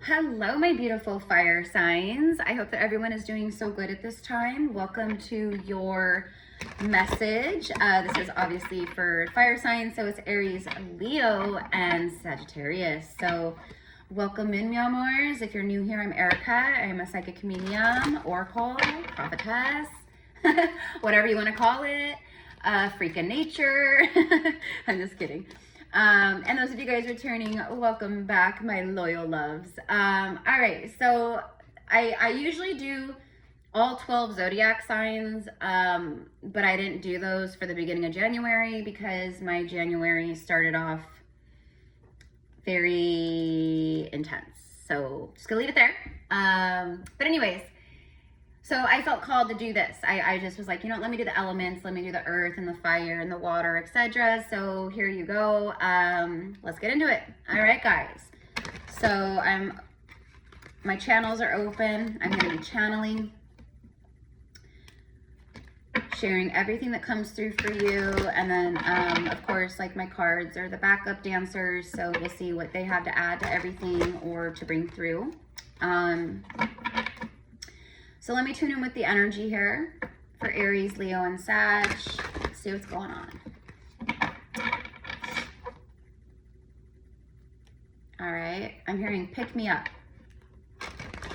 Hello, my beautiful fire signs. I hope that everyone is doing so good at this time. Welcome to your message. This is obviously for fire signs, so it's Aries, Leo, and Sagittarius. So welcome in, mi amors. If you're new here, I'm Erica. I'm a psychic medium, oracle, prophetess, whatever you want to call it, freak of nature. I'm just kidding. And those of you guys returning, welcome back, my loyal loves. All right, so I usually do all 12 zodiac signs, but I didn't do those for the beginning of January because my January started off very intense. So just gonna leave it there. But anyways, so I felt called to do this. I just was like, you know, let me do the elements, let me do the earth and the fire and the water, etc. So here you go. Let's get into it. All right, guys. So my channels are open. I'm going to be channeling, sharing everything that comes through for you. And then, of course, like my cards are the backup dancers. So we'll see what they have to add to everything or to bring through. So let me tune in with the energy here for Aries, Leo, and Sag. See what's going on. All right, I'm hearing pick me up.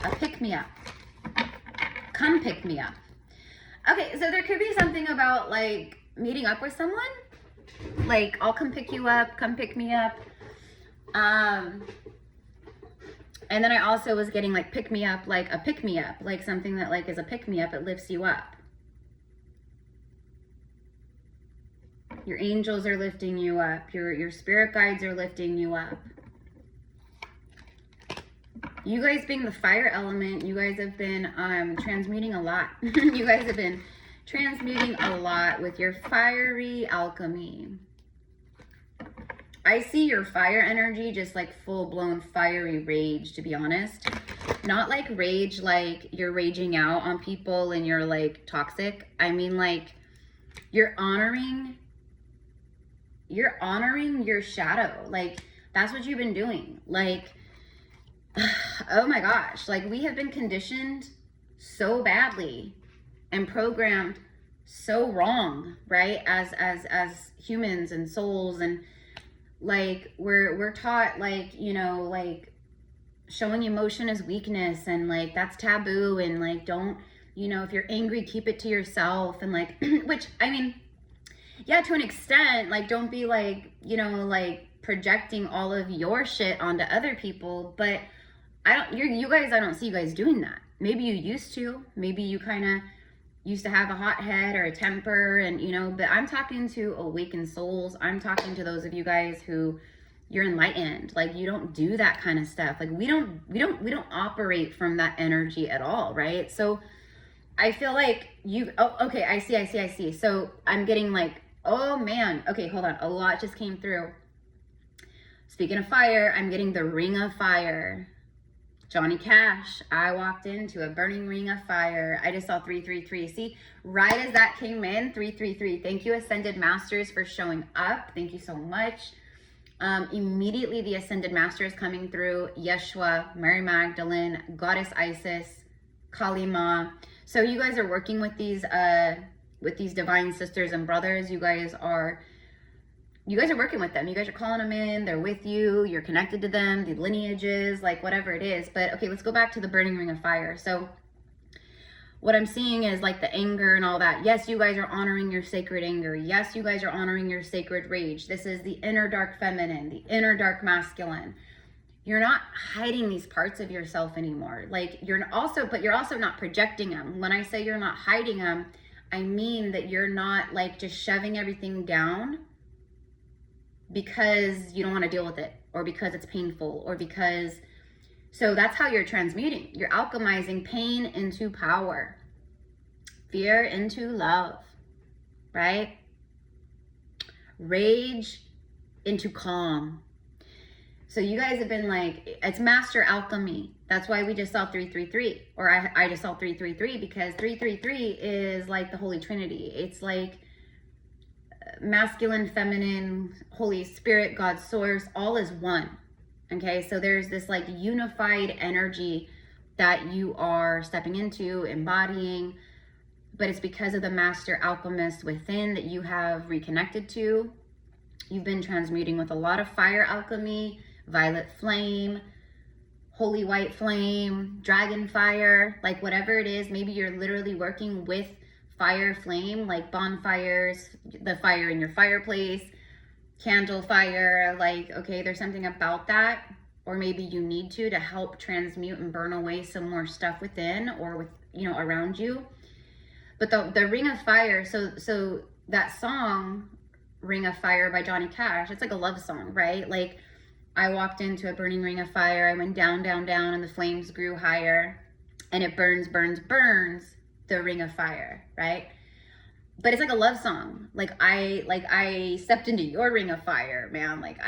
A pick me up. Come pick me up. Okay, so there could be something about like meeting up with someone. Like, I'll come pick you up, come pick me up. And then I also was getting like pick me up, like a pick me up, like something that like is a pick me up, it lifts you up. Your angels are lifting you up. Your spirit guides are lifting you up. You guys being the fire element, you guys have been transmuting a lot. You guys have been transmuting a lot with your fiery alchemy. I see your fire energy just like full-blown fiery rage, to be honest. Not like rage like you're raging out on people and you're like toxic. I mean like you're honoring your shadow. Like that's what you've been doing. Like, oh my gosh, like we have been conditioned so badly and programmed so wrong, right? As humans and souls, and like we're taught like, you know, like showing emotion as weakness and like that's taboo, and like don't, you know, if you're angry, keep it to yourself, and like which I mean, yeah, to an extent, like don't be like, you know, like projecting all of your shit onto other people, but you guys, I don't see you guys doing that. Maybe you used to, maybe you kind of used to have a hot head or a temper, and you know, but I'm talking to awakened souls. I'm talking to those of you guys who you're enlightened. Like you don't do that kind of stuff. Like we don't operate from that energy at all, right? So I feel like okay, I see. So I'm getting like, oh man, okay, hold on. A lot just came through. Speaking of fire, I'm getting the ring of fire. Johnny Cash, I walked into a burning ring of fire. I just saw 333. See, right as that came in, 333. Thank you, Ascended Masters, for showing up. Thank you so much. Immediately, the Ascended Masters coming through. Yeshua, Mary Magdalene, Goddess Isis, Kali Ma. So you guys are working with these divine sisters and brothers. You guys are working with them. You guys are calling them in. They're with you. You're connected to them, the lineages, like whatever it is. But okay, let's go back to the burning ring of fire. So what I'm seeing is like the anger and all that. Yes, you guys are honoring your sacred anger. Yes, you guys are honoring your sacred rage. This is the inner dark feminine, the inner dark masculine. You're not hiding these parts of yourself anymore. Like but you're also not projecting them. When I say you're not hiding them, I mean that you're not like just shoving everything down because you don't want to deal with it, or because it's painful, or because, so that's how you're transmuting. You're alchemizing pain into power, fear into love, right? Rage into calm. So you guys have been like, it's master alchemy. That's why we just saw 333, or I just saw 333, because 333 is like the Holy Trinity. It's like masculine, feminine, Holy Spirit, God's source, all is one. Okay, so there's this like unified energy that you are stepping into, embodying, but it's because of the master alchemist within that you have reconnected to. You've been transmuting with a lot of fire alchemy, violet flame, holy white flame, dragon fire, like whatever it is. Maybe you're literally working with fire flame, like bonfires, the fire in your fireplace, candle fire, like, okay, there's something about that. Or maybe you need to help transmute and burn away some more stuff within or with, you know, around you. But the Ring of Fire, so that song, Ring of Fire by Johnny Cash, it's like a love song, right? Like, I walked into a burning ring of fire, I went down, down, down, and the flames grew higher, and it burns, burns, burns, the ring of fire, right? But it's like a love song. Like I stepped into your ring of fire, man. Like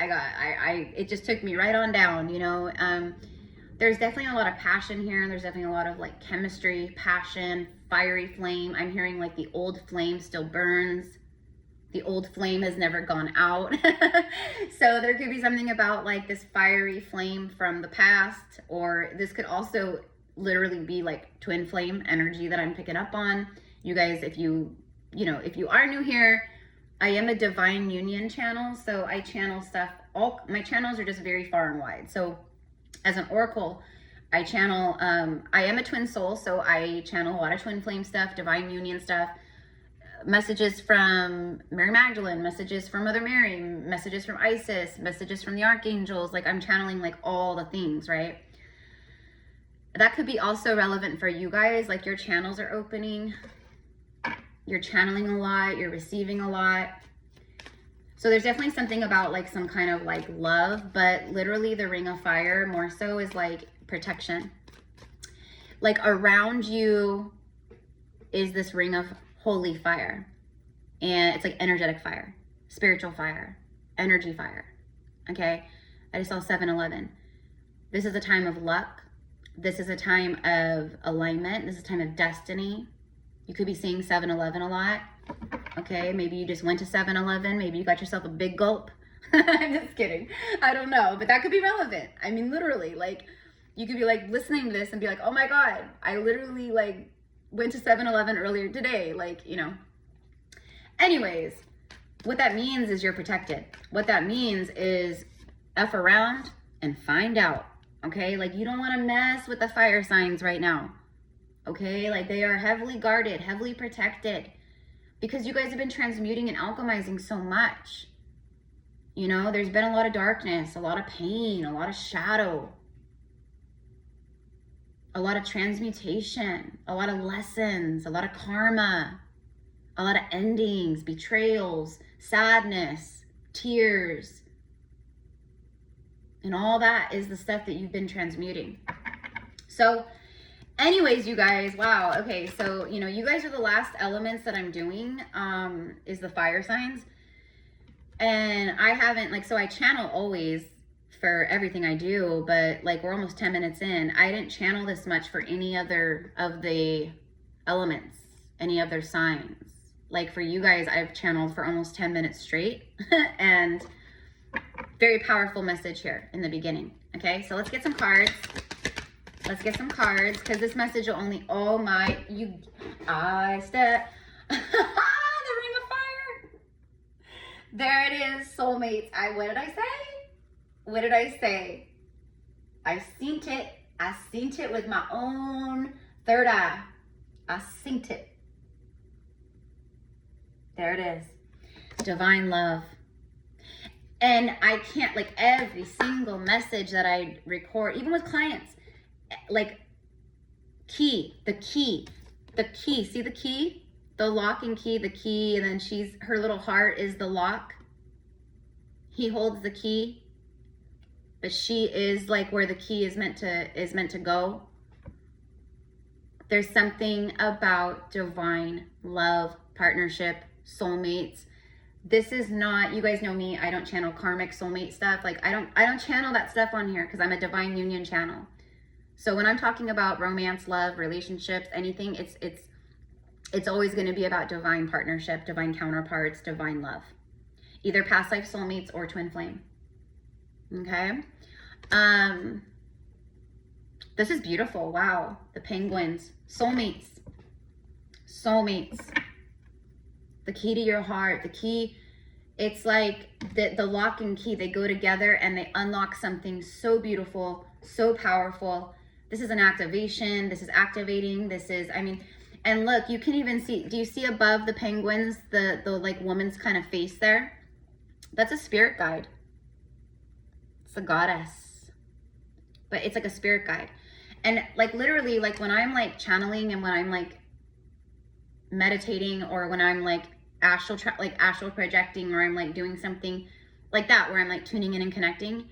it just took me right on down, you know? There's definitely a lot of passion here. There's definitely a lot of like chemistry, passion, fiery flame. I'm hearing like the old flame still burns. The old flame has never gone out. So there could be something about like this fiery flame from the past, or this could also literally be like twin flame energy that I'm picking up on. You guys, if you are new here, I am a divine union channel. So I channel stuff. All my channels are just very far and wide. So as an oracle, I channel, I am a twin soul. So I channel a lot of twin flame stuff, divine union stuff, messages from Mary Magdalene, messages from Mother Mary, messages from Isis, messages from the archangels. Like I'm channeling like all the things, right? That could be also relevant for you guys. Like your channels are opening, you're channeling a lot, you're receiving a lot. So there's definitely something about like some kind of like love, but literally the Ring of Fire more so is like protection. Like around you is this ring of holy fire, and it's like energetic fire, spiritual fire, energy fire. Okay, I just saw 7-Eleven. This is a time of luck. This is a time of alignment. This is a time of destiny. You could be seeing 7-Eleven a lot. Okay, maybe you just went to 7-Eleven. Maybe you got yourself a big gulp. I'm just kidding. I don't know, but that could be relevant. I mean, literally, like you could be like listening to this and be like, oh my God, I literally like went to 7-Eleven earlier today, like, you know. Anyways, what that means is you're protected. What that means is F around and find out, okay? Like you don't want to mess with the fire signs right now, okay? Like they are heavily guarded, heavily protected, because you guys have been transmuting and alchemizing so much. You know, there's been a lot of darkness, a lot of pain, a lot of shadow, a lot of transmutation, a lot of lessons, a lot of karma, a lot of endings, betrayals, sadness, tears. And all that is the stuff that you've been transmuting. So anyways, you guys, wow. Okay, so, you know, you guys are the last elements that I'm doing, is the fire signs. And I haven't, like, so I channel always for everything I do, but like we're almost 10 minutes in. I didn't channel this much for any other of the elements, any other signs. Like for you guys, I've channeled for almost 10 minutes straight and very powerful message here in the beginning. Okay, so let's get some cards. Let's get some cards because this message will only, oh my, I step, the Ring of Fire. There it is, soulmates. What did I say? What did I say? I seen it. I seen it with my own third eye. I seen it. There it is. Divine love. And I can't, like every single message that I record, even with clients, like the key, see the key? The lock and key, the key, and then her little heart is the lock. He holds the key. But she is like where the key is meant to go. There's something about divine love, partnership, soulmates. This is not, you guys know me, I don't channel karmic soulmate stuff. Like I don't channel that stuff on here because I'm a divine union channel. So when I'm talking about romance, love, relationships, anything, it's always going to be about divine partnership, divine counterparts, divine love. Either past life soulmates or twin flame. Okay? This is beautiful. Wow. The penguins. Soulmates. Soulmates. The key to your heart. The key. It's like the lock and key. They go together and they unlock something so beautiful, so powerful. This is an activation. This is activating. This is, I mean, and look, you can even see, do you see above the penguins, the like woman's kind of face there? That's a spirit guide. It's a goddess. But it's like a spirit guide. And like literally, like when I'm like channeling and when I'm like meditating or when I'm like astral projecting or I'm like doing something like that where I'm like tuning in and connecting,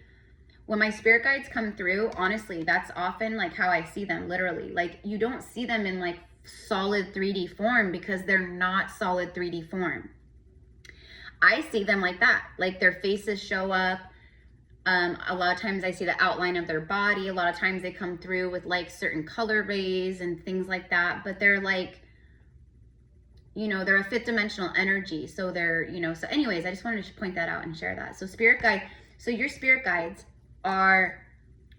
when my spirit guides come through, honestly, that's often like how I see them, literally. Like you don't see them in like solid 3D form because they're not solid 3D form. I see them like that, like their faces show up. A lot of times I see the outline of their body. A lot of times they come through with like certain color rays and things like that, but they're like, you know, they're a fifth dimensional energy. So they're, you know, so anyways, I just wanted to point that out and share that. So spirit guide, so your spirit guides are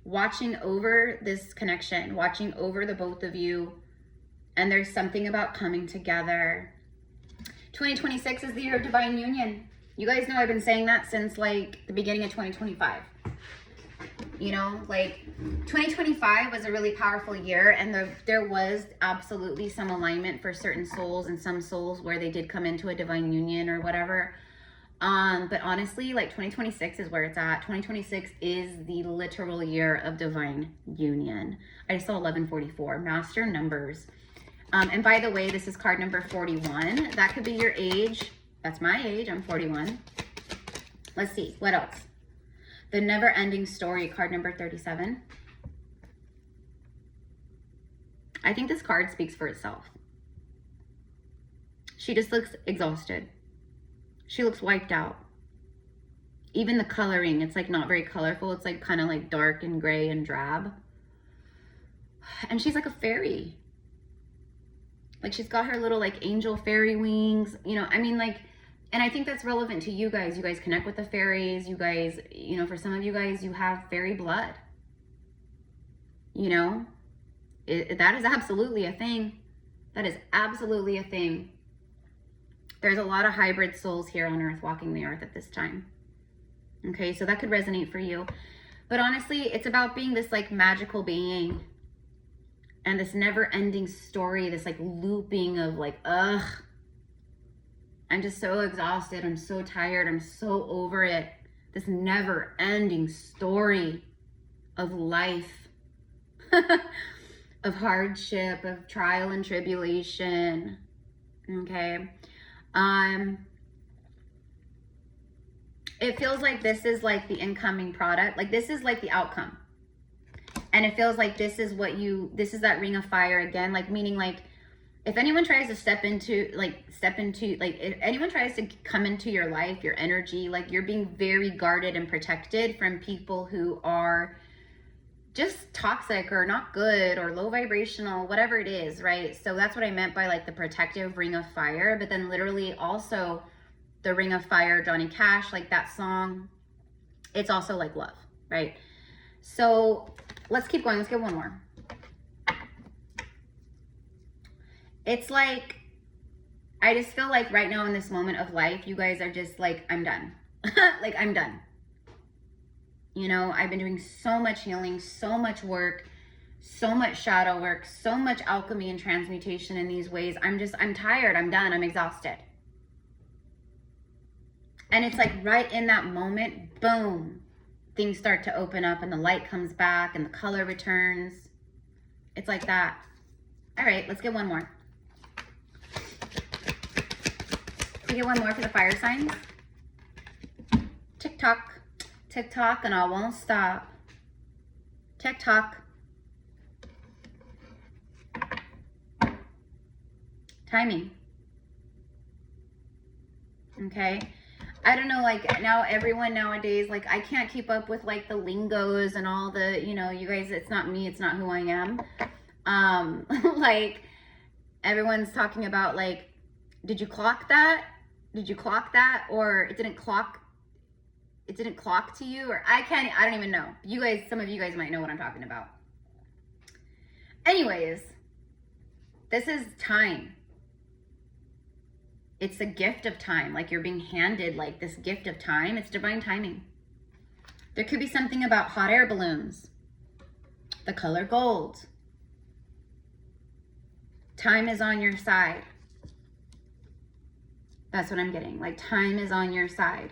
watching over this connection, watching over the both of you. And there's something about coming together. 2026 is the year of divine union. You guys know I've been saying that since like the beginning of 2025. You know, like 2025 was a really powerful year, and there was absolutely some alignment for certain souls and some souls where they did come into a divine union or whatever. But honestly, like 2026 is where it's at. 2026 is the literal year of divine union. I just saw 1144, master numbers. And by the way, this is card number 41. That could be your age. That's my age. I'm 41. Let's see. What else? The never-ending story, card number 37. I think this card speaks for itself. She just looks exhausted. She looks wiped out. Even the coloring, it's like not very colorful. It's like kind of like dark and gray and drab. And she's like a fairy. Like she's got her little like angel fairy wings, you know, I mean like, and I think that's relevant to you guys. You guys connect with the fairies. You guys, you know, for some of you guys, you have fairy blood. You know, that is absolutely a thing. That is absolutely a thing. There's a lot of hybrid souls here on earth walking the earth at this time. Okay, so that could resonate for you. But honestly, it's about being this like magical being. And this never-ending story, this like looping of like, ugh. I'm just so exhausted. I'm so tired. I'm so over it. This never-ending story of life, of hardship, of trial and tribulation. Okay. It feels like this is like the incoming product. Like this is like the outcome. And it feels like this is this is that ring of fire again, like meaning like if anyone tries to step into, if anyone tries to come into your life, your energy, like you're being very guarded and protected from people who are just toxic or not good or low vibrational, whatever it is, right? So that's what I meant by like the protective ring of fire, but then literally also the ring of fire, Johnny Cash, like that song, it's also like love, right? So let's keep going. Let's get one more. It's like, I just feel like right now in this moment of life, you guys are just like, I'm done. Like, I'm done. You know, I've been doing so much healing, so much work, so much shadow work, so much alchemy and transmutation in these ways. I'm tired. I'm done. I'm exhausted. And it's like right in that moment, boom, things start to open up and the light comes back and the color returns. It's like that. All right, let's get one more. Can we get one more for the fire signs? Tick tock, and I won't stop. Tick tock. Timing. Okay. I don't know, like now everyone nowadays, like I can't keep up with like the lingos and all the, you know, you guys, it's not me, it's not who I am. Like everyone's talking about like, did you clock that? Did you clock that? Or it didn't clock. it didn't clock to you, or I don't even know. You guys, some of you guys might know what I'm talking about. Anyways, this is time. It's a gift of time. Like, you're being handed like this gift of time. It's divine timing. There could be something about hot air balloons, the color gold. Time is on your side. That's what I'm getting. Like, time is on your side.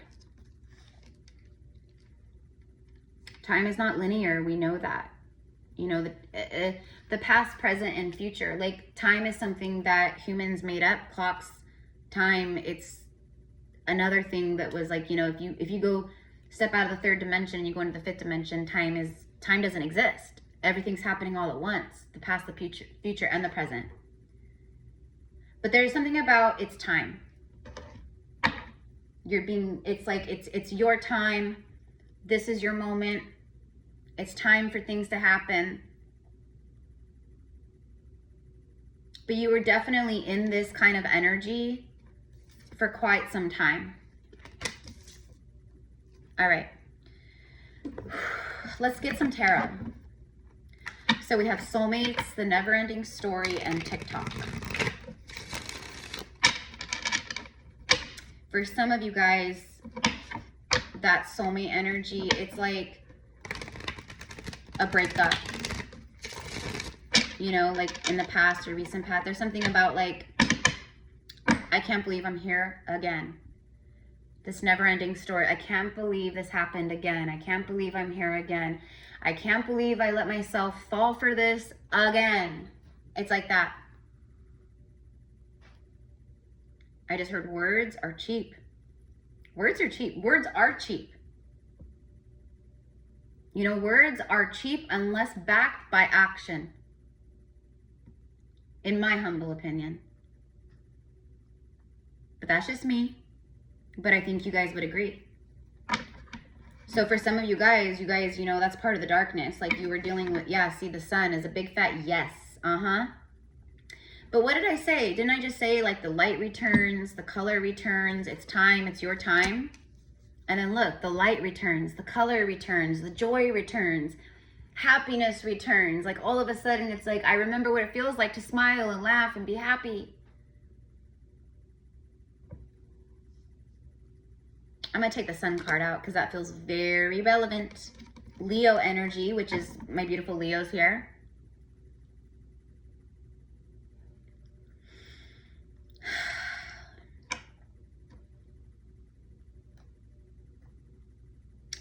Time is not linear. We know that. You know, the past, present, and future. Like, time is something that humans made up. Clocks, time, it's another thing that was like, you know, if you go step out of the third dimension and you go into the fifth dimension, time doesn't exist. Everything's happening all at once. The past, the future, and the present. But there's something about it's time. It's like, it's your time. This is your moment. It's time for things to happen. But you were definitely in this kind of energy for quite some time. All right. Let's get some tarot. So we have soulmates, the never-ending story, and TikTok. For some of you guys, that soulmate energy, it's like a breakup. You know, like in the past or recent past, there's something about like, I can't believe I'm here again. This never-ending story. I can't believe this happened again. I can't believe I'm here again. I can't believe I let myself fall for this again. It's like that. I just heard words are cheap. Words are cheap. Words are cheap. You know, words are cheap unless backed by action. In my humble opinion. But that's just me. But I think you guys would agree. So for some of you guys, you know, that's part of the darkness. Like, you were dealing with, yeah, see, the sun is a big fat yes. But what did I say? Didn't I just say, like, the light returns, the color returns, it's time, it's your time? And then look, the light returns, the color returns, the joy returns, happiness returns. Like, all of a sudden, it's like, I remember what it feels like to smile and laugh and be happy. I'm going to take the sun card out because that feels very relevant. Leo energy, which is my beautiful Leos here.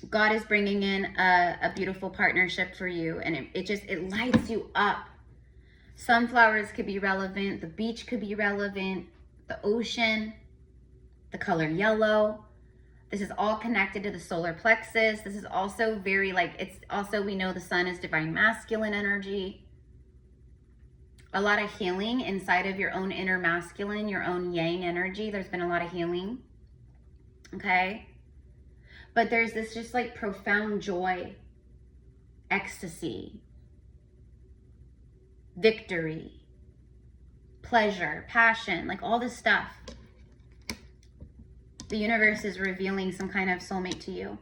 God is bringing in a beautiful partnership for you, and it lights you up. Sunflowers could be relevant. The beach could be relevant. The ocean, the color yellow. This is all connected to the solar plexus. This is also very like, it's also, we know the sun is divine masculine energy. A lot of healing inside of your own inner masculine, your own yang energy. There's been a lot of healing. Okay. But there's this just like profound joy, ecstasy, victory, pleasure, passion, like all this stuff. The universe is revealing some kind of soulmate to you.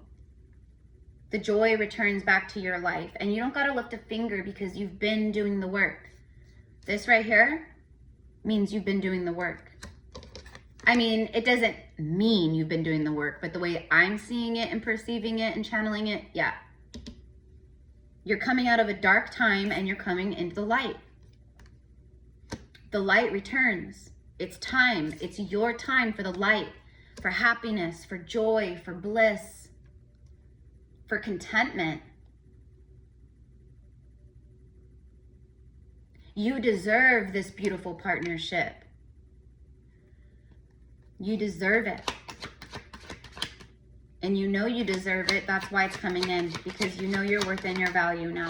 The joy returns back to your life, and you don't got to lift a finger because you've been doing the work. This right here means you've been doing the work. I mean, it doesn't mean you've been doing the work, but the way I'm seeing it and perceiving it and channeling it, yeah. You're coming out of a dark time and you're coming into the light. The light returns. It's time. It's your time for the light, for happiness, for joy, for bliss, for contentment. You deserve this beautiful partnership. You deserve it. And you know you deserve it. That's why it's coming in, because you know your worth and your value now.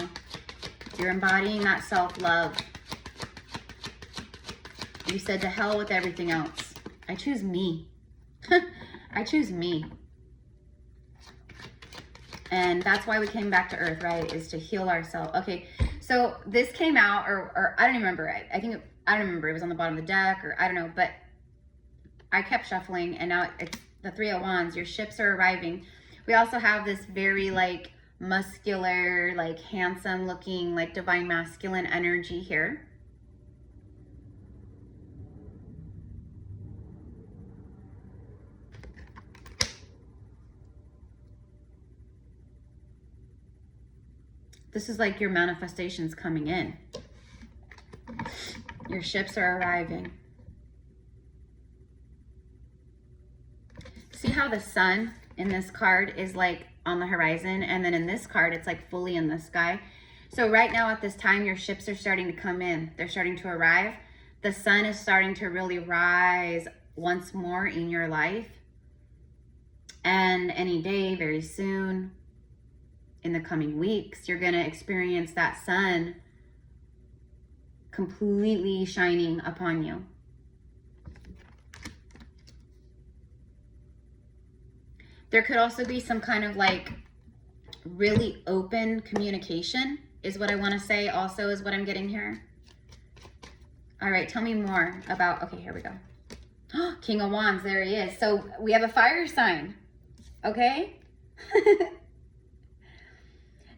You're embodying that self-love. You said to hell with everything else. I choose me. I choose me. And that's why we came back to earth, right? Is to heal ourselves. Okay, so this came out, or I don't even remember. I don't remember. It was on the bottom of the deck, or I don't know, but I kept shuffling, and now it's the Three of Wands. Your ships are arriving. We also have this very like muscular, like handsome looking, like divine masculine energy here. This is like your manifestations coming in. Your ships are arriving. See how the sun in this card is like on the horizon, and then in this card it's like fully in the sky. So right now at this time, your ships are starting to come in. They're starting to arrive. The sun is starting to really rise once more in your life. And any day, very soon, in the coming weeks, you're going to experience that sun completely shining upon you. There could also be some kind of like really open communication is what I want to say also is what I'm getting here. All right, tell me more about, okay, here we go. King of Wands, there he is. So we have a fire sign, okay?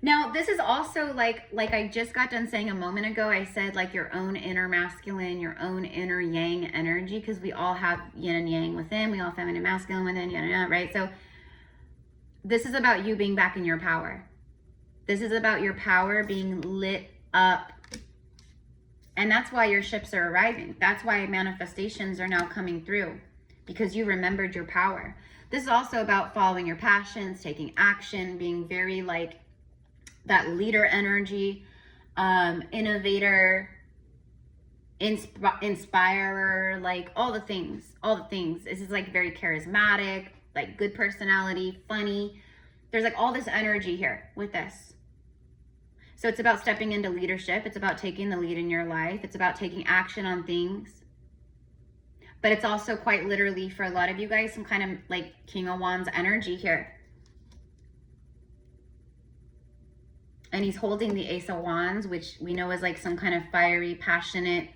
Now, this is also like I just got done saying a moment ago, I said like your own inner masculine, your own inner yang energy, because we all have yin and yang within. We all have feminine and masculine within, yin and yang, right? So this is about you being back in your power. This is about your power being lit up. And that's why your ships are arriving. That's why manifestations are now coming through, because you remembered your power. This is also about following your passions, taking action, being very like that leader energy, innovator, inspirer, like all the things. This is like very charismatic, like good personality, funny. There's like all this energy here with this. So it's about stepping into leadership. It's about taking the lead in your life. It's about taking action on things. But it's also quite literally for a lot of you guys, some kind of like King of Wands energy here. And he's holding the Ace of Wands, which we know is like some kind of fiery, passionate,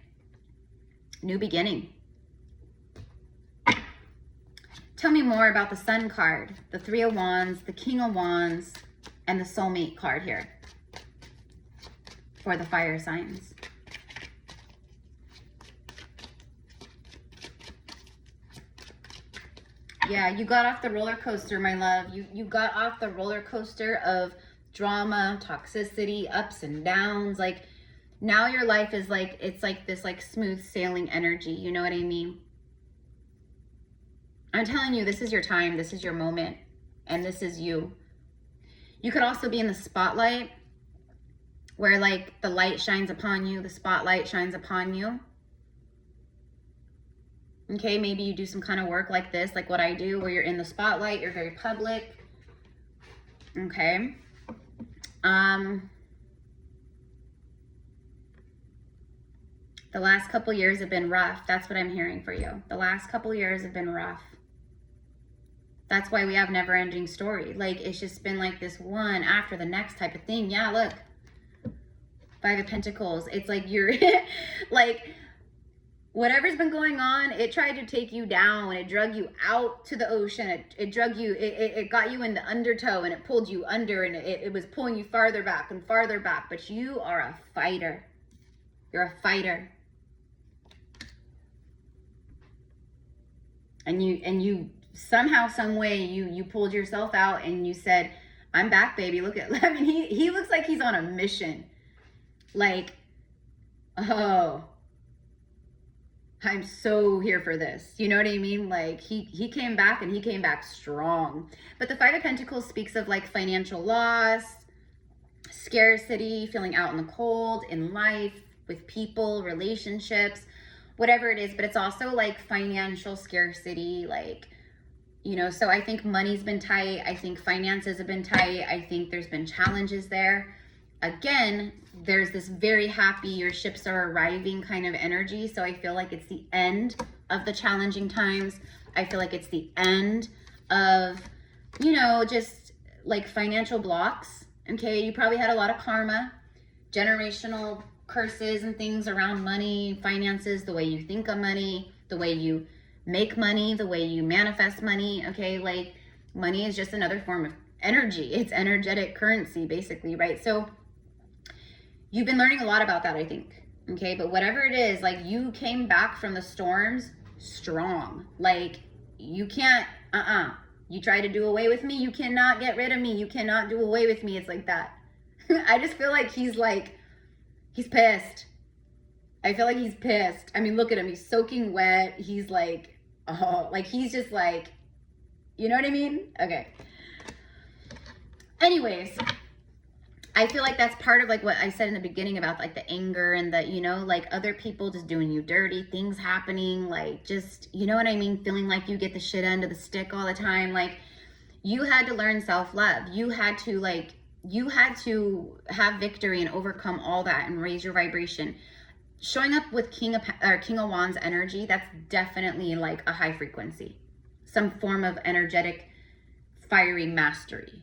new beginning. Tell me more about the Sun card, the Three of Wands, the King of Wands, and the Soulmate card here for the fire signs. Yeah, you got off the roller coaster, my love. You got off the roller coaster of drama, toxicity, ups and downs. Like now your life is like, it's like this like smooth sailing energy. You know what I mean? I'm telling you, this is your time. This is your moment. And this is you. You could also be in the spotlight where like the light shines upon you. The spotlight shines upon you. Okay, maybe you do some kind of work like this, like what I do, where you're in the spotlight, you're very public. Okay. The last couple years have been rough. That's what I'm hearing for you. The last couple years have been rough. That's why we have never-ending story. Like, it's just been like this one after the next type of thing. Yeah, look. Five of Pentacles. It's like you're like, whatever's been going on, it tried to take you down. It drug you out to the ocean. It drug you, it got you in the undertow and it pulled you under, and it was pulling you farther back and farther back. But you are a fighter. You're a fighter. And you somehow, some way, you pulled yourself out and you said, I'm back, baby. Look at, I mean, he looks like he's on a mission. Like, oh, I'm so here for this. You know what I mean? Like he came back, and he came back strong. But the Five of Pentacles speaks of like financial loss, scarcity, feeling out in the cold in life, with people, relationships, whatever it is. But it's also like financial scarcity, like, you know, so I think money's been tight. I think finances have been tight. I think there's been challenges there. Again, there's this very happy, your ships are arriving kind of energy. So I feel like it's the end of the challenging times. I feel like it's the end of, you know, just like financial blocks. Okay, you probably had a lot of karma, generational curses and things around money, finances, the way you think of money, the way you make money, the way you manifest money. Okay, like money is just another form of energy. It's energetic currency, basically, right? So you've been learning a lot about that, I think. Okay, but whatever it is, like, you came back from the storms strong. Like, you can't, you try to do away with me, you cannot get rid of me, you cannot do away with me. It's like that. I just feel like he's pissed. I feel like he's pissed. I mean, look at him, he's soaking wet. He's like, oh, like, he's just like, you know what I mean? Okay. Anyways, I feel like that's part of like what I said in the beginning about like the anger and the, you know, like other people just doing you dirty, things happening, like just, you know what I mean? Feeling like you get the shit end of the stick all the time. Like, you had to learn self-love. You had to have victory and overcome all that and raise your vibration. Showing up with King of Wands energy, that's definitely like a high frequency. Some form of energetic, fiery mastery.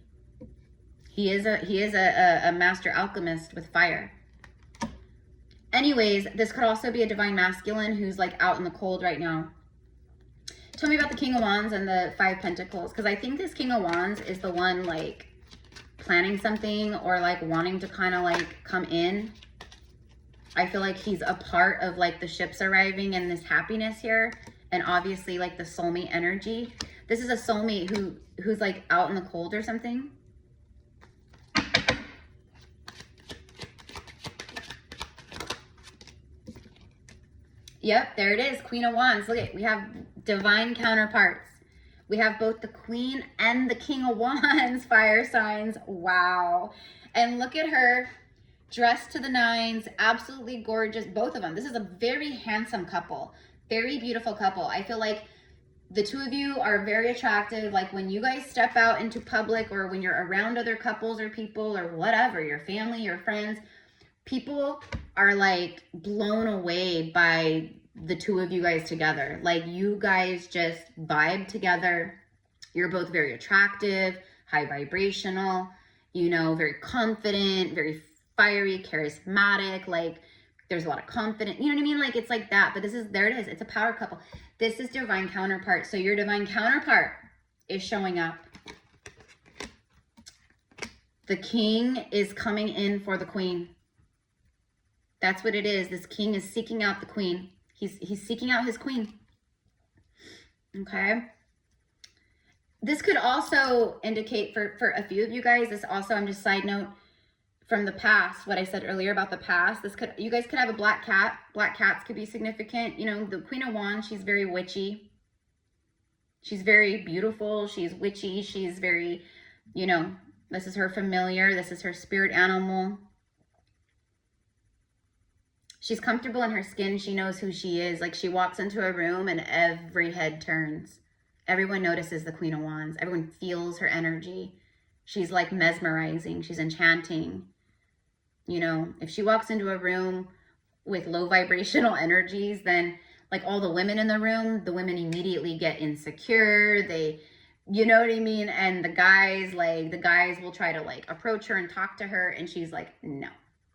He is a master alchemist with fire. Anyways, this could also be a divine masculine who's like out in the cold right now. Tell me about the King of Wands and the Five Pentacles, because I think this King of Wands is the one like planning something or like wanting to kind of like come in. I feel like he's a part of like the ships arriving and this happiness here, and obviously like the soulmate energy. This is a soulmate who's like out in the cold or something. Yep, there it is, Queen of Wands. Look at, we have divine counterparts. We have both the Queen and the King of Wands fire signs. Wow. And look at her, dressed to the nines, absolutely gorgeous, both of them. This is a very handsome couple, very beautiful couple. I feel like the two of you are very attractive. Like, when you guys step out into public or when you're around other couples or people or whatever, your family, your friends, people are like blown away by the two of you guys together. Like, you guys just vibe together. You're both very attractive, high vibrational, you know, very confident, very fiery, charismatic. Like, there's a lot of confidence, you know what I mean? Like, it's like that. But this is, there it is, it's a power couple. This is divine counterpart. So your divine counterpart is showing up. The king is coming in for the queen. That's what it is. This king is seeking out the queen. He's seeking out his queen. Okay. This could also indicate for a few of you guys, this also, I'm just side note from the past, what I said earlier about the past, this could, you guys could have a black cat. Black cats could be significant. You know, the Queen of Wands, she's very witchy. She's very beautiful. She's witchy. She's very, you know, this is her familiar. This is her spirit animal. She's comfortable in her skin. She knows who she is. Like, she walks into a room and every head turns. Everyone notices the Queen of Wands. Everyone feels her energy. She's like mesmerizing. She's enchanting. You know, if she walks into a room with low vibrational energies, then like all the women in the room, the women immediately get insecure. They, you know what I mean? And the guys will try to like approach her and talk to her. And she's like, no.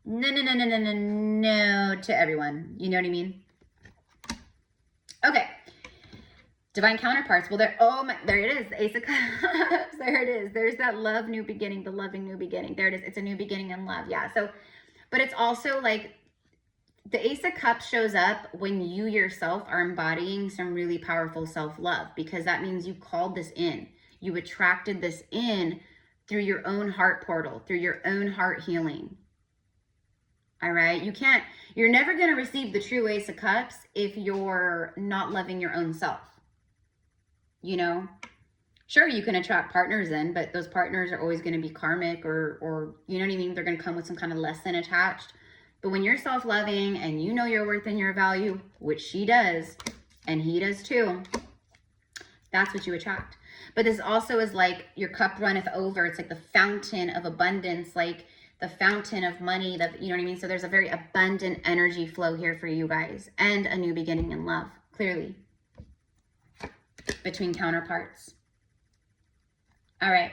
No, no, no, no, no, no, no to everyone. You know what I mean? Okay. Divine counterparts. Well, there it is. The Ace of Cups. There it is. There's that love, new beginning, the loving new beginning. There it is. It's a new beginning in love. Yeah. So, but it's also like the Ace of Cups shows up when you yourself are embodying some really powerful self-love, because that means you called this in. You attracted this in through your own heart portal, through your own heart healing. All right. You're never going to receive the true Ace of Cups if you're not loving your own self. You know, sure, you can attract partners in, but those partners are always going to be karmic or, you know what I mean? They're going to come with some kind of lesson attached. But when you're self-loving and you know your worth and your value, which she does, and he does too, that's what you attract. But this also is like your cup runneth over. It's like the fountain of abundance, like the fountain of money, you know what I mean? So there's a very abundant energy flow here for you guys, and a new beginning in love, clearly, between counterparts. All right.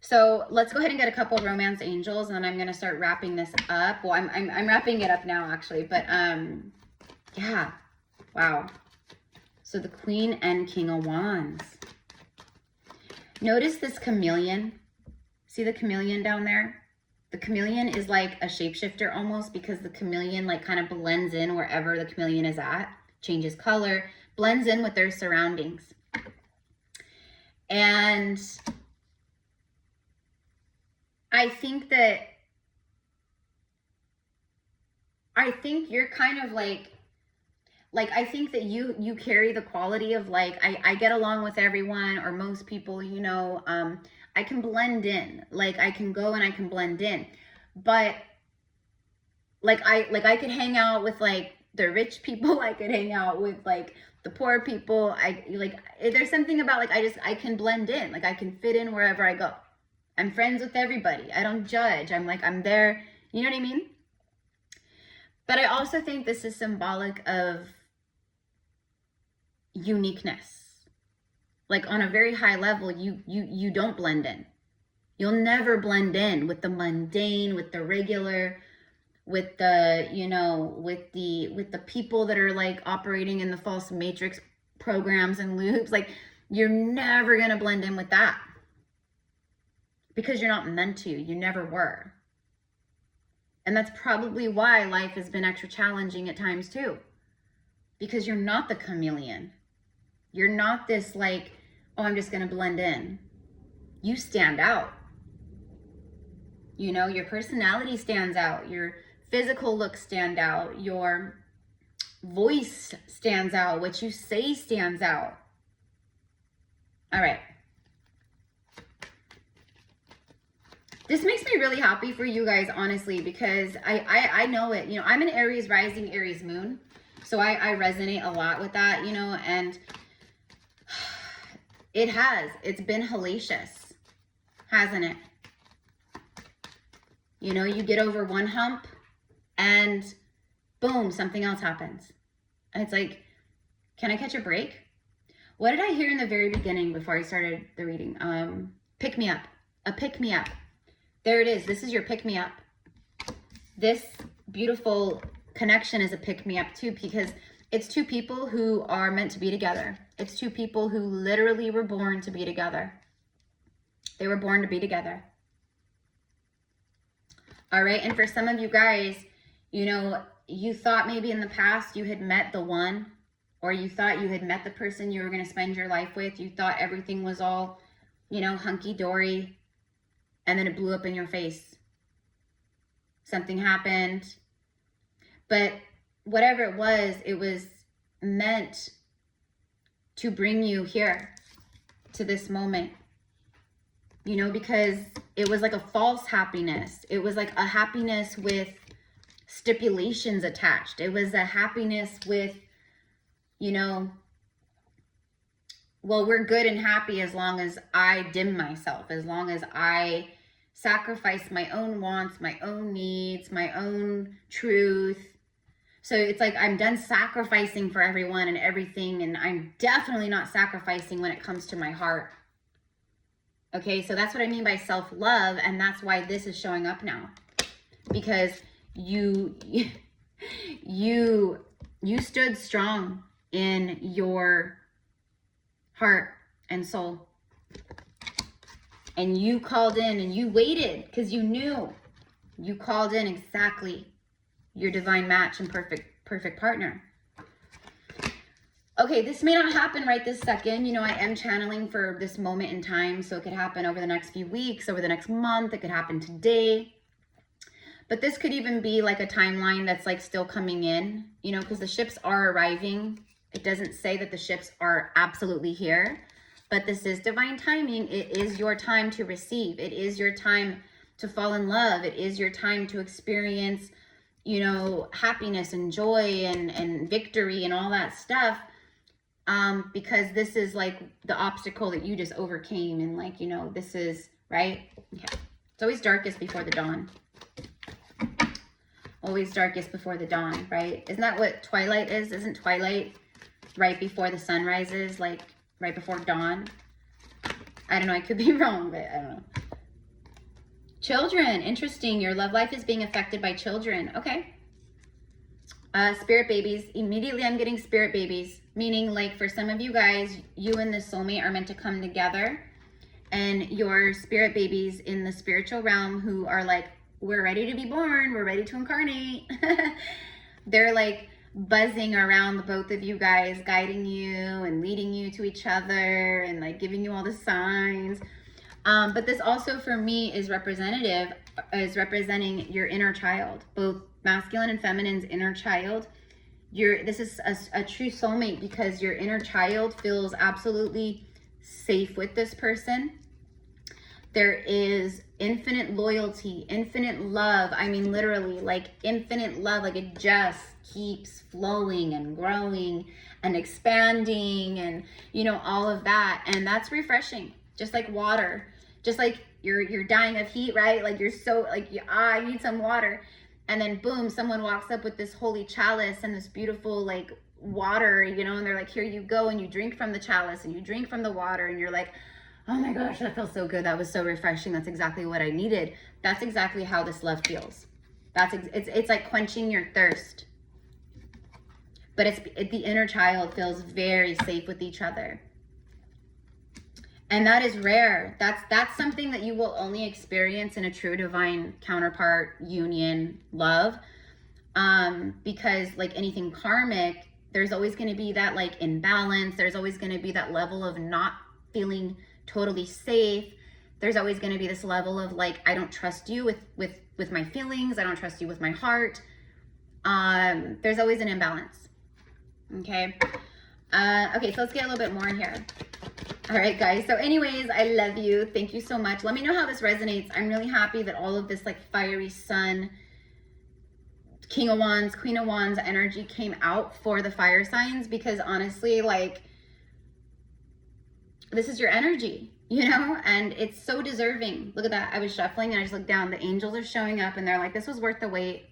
So let's go ahead and get a couple of romance angels, and then I'm going to start wrapping this up. Well, I'm wrapping it up now, actually, but yeah. Wow. So the Queen and King of Wands. Notice this chameleon. See the chameleon down there? The chameleon is like a shapeshifter almost, because the chameleon like kind of blends in wherever the chameleon is at, changes color, blends in with their surroundings. And I think you're kind of like I think that you carry the quality of like, I get along with everyone, or most people, you know, I can blend in, like I can go and I can blend in, but I could hang out with like the rich people, I could hang out with like the poor people. There's something about like, I can blend in, like I can fit in wherever I go. I'm friends with everybody. I don't judge. I'm there. You know what I mean? But I also think this is symbolic of uniqueness. Like on a very high level, you don't blend in. You'll never blend in with the mundane, with the regular, with the, you know, with the people that are like operating in the false matrix programs and loops. Like you're never going to blend in with that, because you're not meant to. You never were. And that's probably why life has been extra challenging at times too, because you're not the chameleon. You're not this like, oh, I'm just going to blend in. You stand out. You know, your personality stands out. Your physical look stand out. Your voice stands out. What you say stands out. All right. This makes me really happy for you guys, honestly, because I know it. You know, I'm an Aries rising, Aries moon. So I resonate a lot with that, you know, and it's been hellacious, hasn't it? You know, you get over one hump and boom, something else happens. And it's like, can I catch a break? What did I hear in the very beginning before I started the reading? Pick me up, a pick me up. There it is. This is your pick me up. This beautiful connection is a pick me up too, because it's two people who are meant to be together. It's two people who literally were born to be together. They were born to be together. All right. And for some of you guys, you know, you thought maybe in the past you had met the one, or you thought you had met the person you were going to spend your life with. You thought everything was all, you know, hunky-dory, and then it blew up in your face. Something happened. But whatever it was meant to bring you here to this moment. You know, because it was like a false happiness. It was like a happiness with stipulations attached. It was a happiness with, you know, well, we're good and happy as long as I dim myself, as long as I sacrifice my own wants, my own needs, my own truth. So it's like I'm done sacrificing for everyone and everything, and I'm definitely not sacrificing when it comes to my heart. Okay, so that's what I mean by self-love, and that's why this is showing up now. Because you stood strong in your heart and soul. And you called in and you waited because you knew. You called in exactly your divine match and perfect partner. Okay, this may not happen right this second. You know, I am channeling for this moment in time, so it could happen over the next few weeks, over the next month. It could happen today. But this could even be like a timeline that's like still coming in, you know, because the ships are arriving. It doesn't say that the ships are absolutely here, but this is divine timing. It is your time to receive. It is your time to fall in love. It is your time to experience, you know, happiness and joy and victory and all that stuff. Because this is like the obstacle that you just overcame, and like, you know, this is right. Okay. It's always darkest before the dawn. Always darkest before the dawn, right? Isn't that what twilight is? Isn't twilight right before the sun rises, like right before dawn? I don't know, I could be wrong, but I don't know. Children, interesting. Your love life is being affected by children. Okay. Spirit babies. Immediately I'm getting spirit babies, meaning like for some of you guys, you and this soulmate are meant to come together and your spirit babies in the spiritual realm who are like, we're ready to be born, we're ready to incarnate. They're like buzzing around the both of you guys, guiding you and leading you to each other and like giving you all the signs. But this also for me is representing your inner child, both masculine and feminine's inner child. This is a true soulmate because your inner child feels absolutely safe with this person. There is infinite loyalty, infinite love. I mean, literally, like infinite love. Like it just keeps flowing and growing and expanding and, you know, all of that. And that's refreshing, just like water. Just like you're dying of heat, right? Like you're so like, I need some water. And then boom, someone walks up with this holy chalice and this beautiful like water, you know, and they're like, here you go. And you drink from the chalice and you drink from the water and you're like, oh my gosh, that feels so good. That was so refreshing. That's exactly what I needed. That's exactly how this love feels. It's like quenching your thirst. But the inner child feels very safe with each other. And that is rare. That's something that you will only experience in a true divine counterpart union love. Because like anything karmic, there's always going to be that like imbalance. There's always going to be that level of not feeling totally safe. There's always going to be this level of like, I don't trust you with my feelings. I don't trust you with my heart. There's always an imbalance. Okay. Okay. So let's get a little bit more here. All right, guys. So anyways, I love you. Thank you so much. Let me know how this resonates. I'm really happy that all of this like fiery sun, King of Wands, Queen of Wands energy came out for the fire signs, because honestly, like, this is your energy, you know, and it's so deserving. Look at that. I was shuffling and I just looked down. The angels are showing up and they're like, this was worth the wait.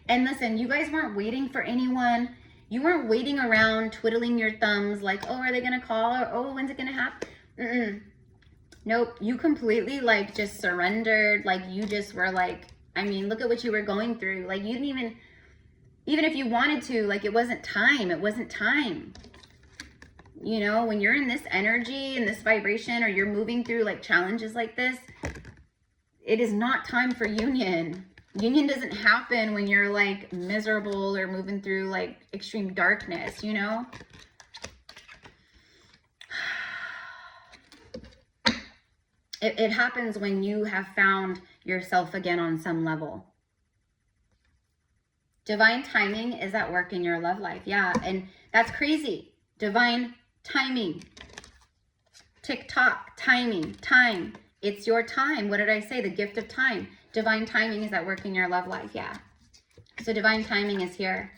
And listen, you guys weren't waiting for anyone. You weren't waiting around twiddling your thumbs like, oh, are they going to call? Or, oh, when's it going to happen? Nope. You completely like just surrendered. Like you just were like, I mean, look at what you were going through. Like you didn't even if you wanted to, like it wasn't time. It wasn't time. You know, when you're in this energy and this vibration, or you're moving through like challenges like this, it is not time for union. Union doesn't happen when you're like miserable or moving through like extreme darkness, you know? It happens when you have found yourself again on some level. Divine timing is at work in your love life. Yeah, and that's crazy. Divine timing. Tick-tock, timing, time. It's your time. What did I say? The gift of time. Divine timing is at work in your love life. Yeah. So divine timing is here.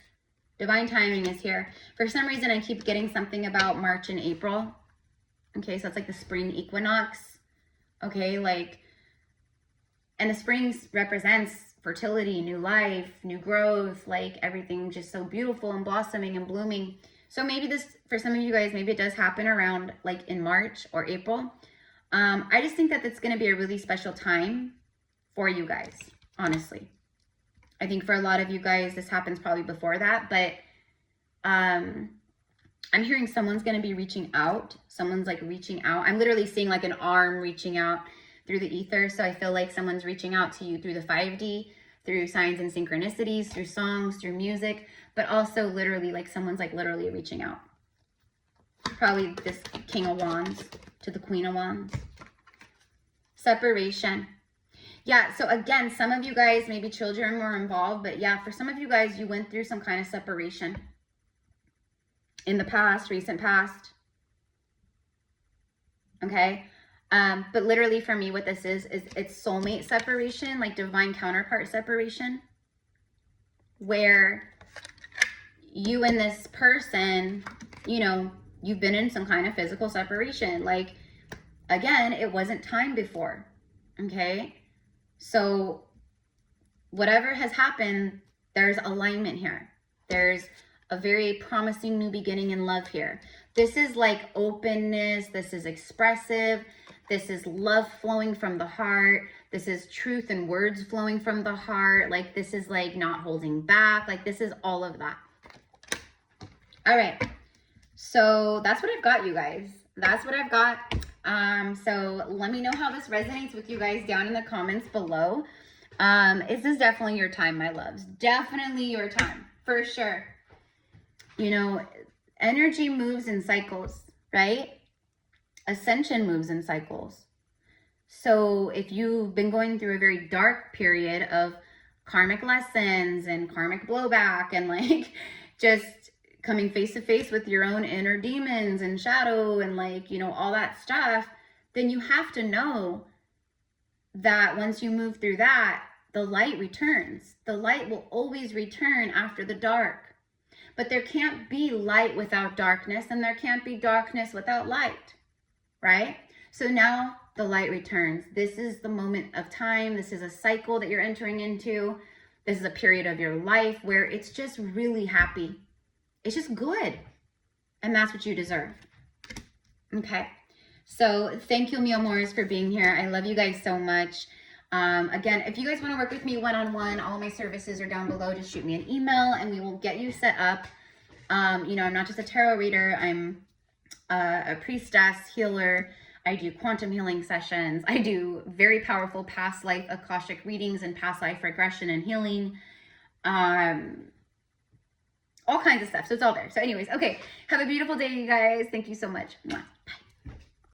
Divine timing is here. For some reason, I keep getting something about March and April. Okay, so it's like the spring equinox. Okay, like, and the spring represents fertility, new life, new growth, like everything just so beautiful and blossoming and blooming. So maybe this, for some of you guys, maybe it does happen around like in March or April. I just think that that's going to be a really special time for you guys, honestly. I think for a lot of you guys, this happens probably before that, but I'm hearing someone's going to be reaching out. Someone's like reaching out. I'm literally seeing like an arm reaching out through the ether. So I feel like someone's reaching out to you through the 5D, through signs and synchronicities, through songs, through music, but also literally like someone's like literally reaching out. Probably this King of Wands to the Queen of Wands. Separation. Yeah, so again, some of you guys, maybe children were involved, but yeah, for some of you guys, you went through some kind of separation in the past, recent past. Okay. But literally for me, what this is it's soulmate separation, like divine counterpart separation, where you and this person, you know, you've been in some kind of physical separation. Like, again, it wasn't time before. Okay. So whatever has happened, there's alignment here. There's a very promising new beginning in love here. This is like openness. This is expressive. This is love flowing from the heart. This is truth and words flowing from the heart. Like this is like not holding back. Like this is all of that. All right. So that's what I've got, you guys. That's what I've got. So let me know how this resonates with you guys down in the comments below. This is definitely your time, my loves. Definitely your time, for sure. You know, energy moves in cycles, right? Ascension moves in cycles. So if you've been going through a very dark period of karmic lessons and karmic blowback and like just coming face to face with your own inner demons and shadow and like, you know, all that stuff, then you have to know that once you move through that, the light returns. The light will always return after the dark. But there can't be light without darkness, and there can't be darkness without light, right? So now the light returns. This is the moment of time. This is a cycle that you're entering into. This is a period of your life where it's just really happy. It's just good. And that's what you deserve. Okay. So thank you, mi amores, for being here. I love you guys so much. Again, if you guys want to work with me one-on-one, all my services are down below. Just shoot me an email and we will get you set up. You know, I'm not just a tarot reader. I'm a priestess, healer. I do quantum healing sessions. I do very powerful past life Akashic readings and past life regression and healing. All kinds of stuff. So it's all there. So anyways, okay. Have a beautiful day, you guys. Thank you so much. Bye.